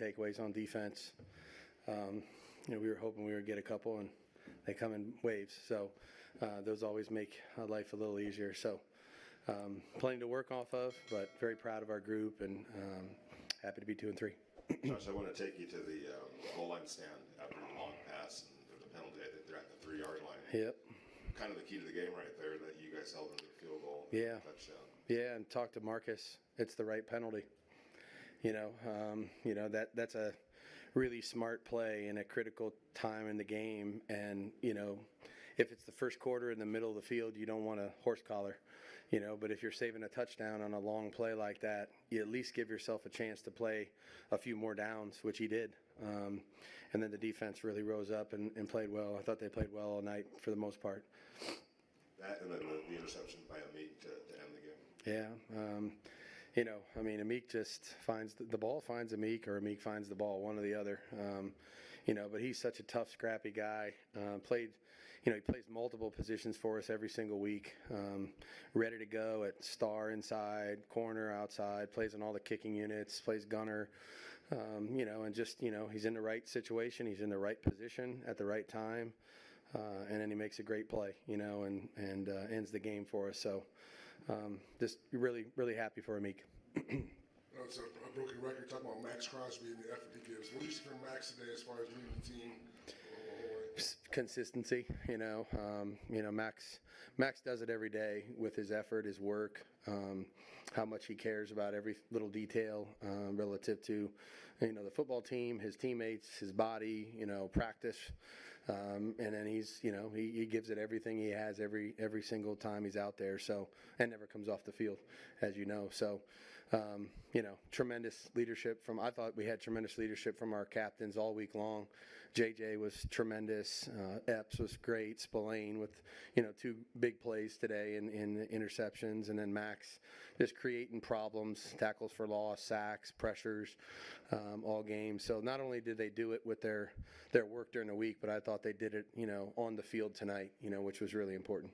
takeaways on defense. We were hoping we would get a couple, and they come in waves. So those always make life a little easier. So plenty to work off of, but very proud of our group and happy to be 2-3. Josh, I want to take you to the goal line stand after the long pass and there's a penalty. I think they're at the 3-yard line. Yep. Kind of the key to the game right there that you guys held into the field goal. Yeah. Touchdown. Yeah, and talk to Marcus. It's the right penalty. That's a really smart play in a critical time in the game. And, if it's the first quarter in the middle of the field, you don't want a horse collar, but if you're saving a touchdown on a long play like that, you at least give yourself a chance to play a few more downs, which he did. And then the defense really rose up and played well. I thought they played well all night for the most part. That and then the interception by Amik to end the game. Yeah. Amik just finds the ball, finds Amik, or Amik finds the ball, one or the other. But he's such a tough, scrappy guy. He plays multiple positions for us every single week. Ready to go at star inside, corner outside, plays in all the kicking units, plays gunner. He's in the right situation. He's in the right position at the right time. And then he makes a great play, and ends the game for us. So just really, really happy for Amik. It's a broken record talking about Max Crosby and the effort he gives. What do you see from Max today as far as leading the team? Consistency, Max does it every day with his effort, his work, how much he cares about every little detail relative to, the football team, his teammates, his body, practice. And then he gives it everything he has every single time he's out there. So, and never comes off the field, as you know. So, tremendous leadership I thought we had tremendous leadership from our captains all week long. JJ was tremendous. Epps was great. Spillane with, 2 big plays today in interceptions. And then Max just creating problems, tackles for loss, sacks, pressures, all games. So not only did they do it with their work during the week, but I thought they did it, on the field tonight, which was really important.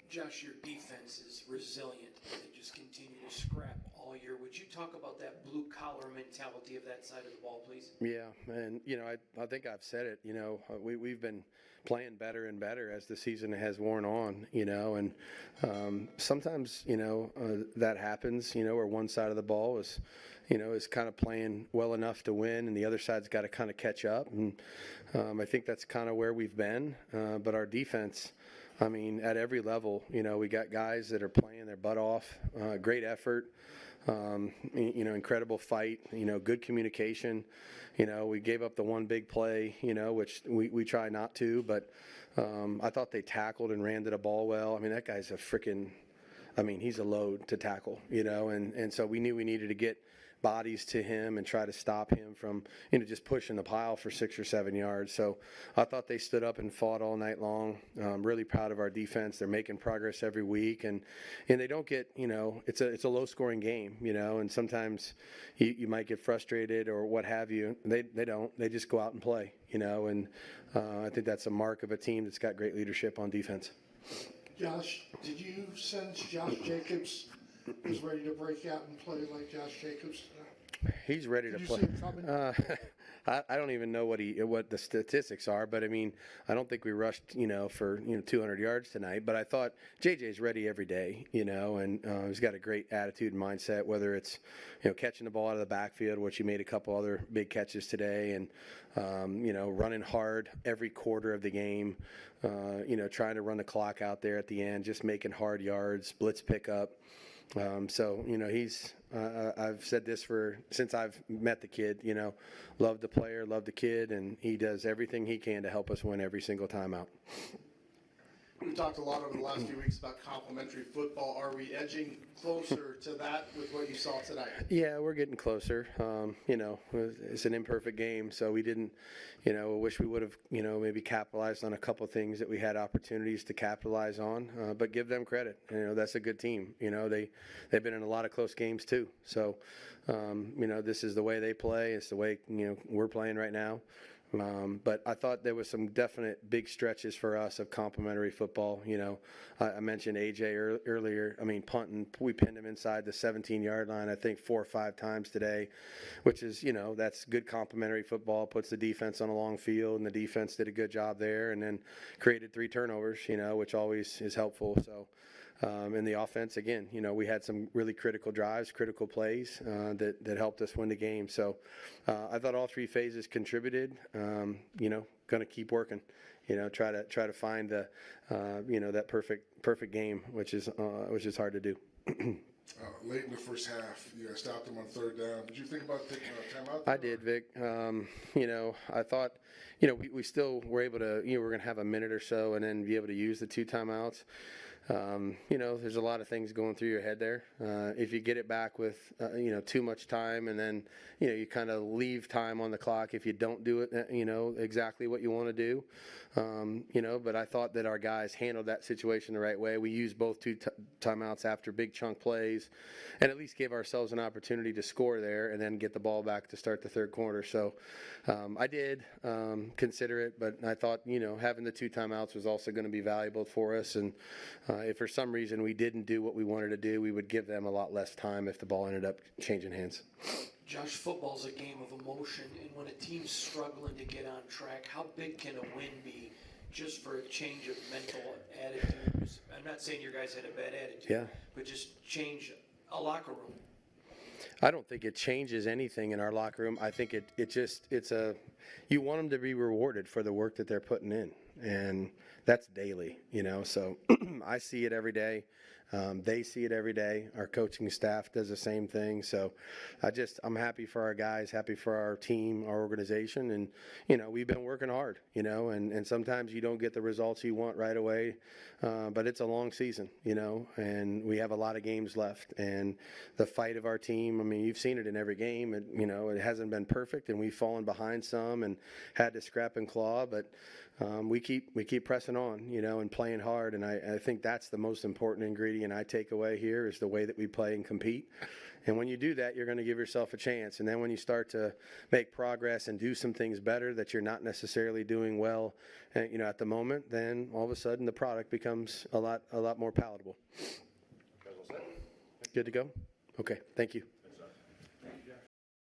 Josh, your defense is resilient. They just continue to scrap all year. Would you talk about that blue-collar mentality of that side of the ball, please? Yeah, and, I think I've said it, we've been playing better and better as the season has worn on, and sometimes, that happens, where one side of the ball is kind of playing well enough to win, and the other side's got to kind of catch up. And I think that's kind of where we've been. But our defense, at every level, we got guys that are playing their butt off, great effort, incredible fight, good communication. We gave up the one big play, which we try not to, but I thought they tackled and ran to the ball well. That guy's he's a load to tackle, and so we knew we needed to get bodies to him and try to stop him from, just pushing the pile for 6 or 7 yards. So I thought they stood up and fought all night long. I'm really proud of our defense. They're making progress every week, and they don't get, it's a low scoring game, and sometimes you might get frustrated or what have you. They don't. They just go out and play, and I think that's a mark of a team that's got great leadership on defense. Josh, did you sense Josh Jacobs was ready to break out and play like Josh Jacobs? He's ready to play. Did you see it coming? I don't even know what the statistics are, but I don't think we rushed, for 200 yards tonight. But I thought JJ's ready every day, and he's got a great attitude and mindset. Whether it's catching the ball out of the backfield, which he made a couple other big catches today, and running hard every quarter of the game, trying to run the clock out there at the end, just making hard yards, blitz pickup. He's. I've said this since I've met the kid. Love the player, love the kid, and he does everything he can to help us win every single time out. We talked a lot over the last few weeks about complementary football. Are we edging closer to that with what you saw tonight? Yeah, we're getting closer. It's an imperfect game, so we didn't, wish we would have, maybe capitalized on a couple things that we had opportunities to capitalize on. But give them credit. That's a good team. They've been in a lot of close games too. So, this is the way they play. It's the way we're playing right now. But I thought there was some definite big stretches for us of complementary football. You know, I mentioned AJ earlier. I mean, punting, we pinned him inside the 17-yard line, I think 4 or 5 times today, which is, you know, that's good complementary football, puts the defense on a long field, and the defense did a good job there, and then created 3 turnovers, you know, which always is helpful. So, in the offense, again, you know, we had some really critical drives, critical plays that helped us win the game. So I thought all 3 phases contributed. You know, going to keep working. You know, try to find the you know, that perfect game, which is hard to do. Late in the first half, you guys stopped them on 3rd down. Did you think about taking a timeout? I did, Vic. You know, I thought, you know, we still were able to, you know, we're going to have a minute or so and then be able to use the 2 timeouts. You know, there's a lot of things going through your head there. If you get it back with, you know, too much time, and then, you know, you kind of leave time on the clock if you don't do it, you know, exactly what you want to do. You know, but I thought that our guys handled that situation the right way. We used both 2 timeouts after big chunk plays, and at least gave ourselves an opportunity to score there and then get the ball back to start the 3rd quarter. So I did consider it, but I thought, you know, having the 2 timeouts was also going to be valuable for us. And if for some reason we didn't do what we wanted to do, we would give them a lot less time if the ball ended up changing hands. Josh, football's a game of emotion, and when a team's struggling to get on track, how big can a win be just for a change of mental attitudes? I'm not saying your guys had a bad attitude, Yeah. but just change a locker room. I don't think it changes anything in our locker room. I think you want them to be rewarded for the work that they're putting in, and that's daily, you know. So I see it every day. They see it every day. Our coaching staff does the same thing. So I'm happy for our guys, happy for our team, our organization. And, you know, we've been working hard, you know, and sometimes you don't get the results you want right away. But it's a long season, you know, and we have a lot of games left. And the fight of our team, I mean, you've seen it in every game. You know, it hasn't been perfect, and we've fallen behind some and had to scrap and claw. But we keep pressing on, you know, and playing hard. And I think that's the most important ingredient I take away here is the way that we play and compete. And when you do that, you're going to give yourself a chance. And then when you start to make progress and do some things better that you're not necessarily doing well, you know, at the moment, then all of a sudden the product becomes a lot more palatable. Good to go? Okay, thank you.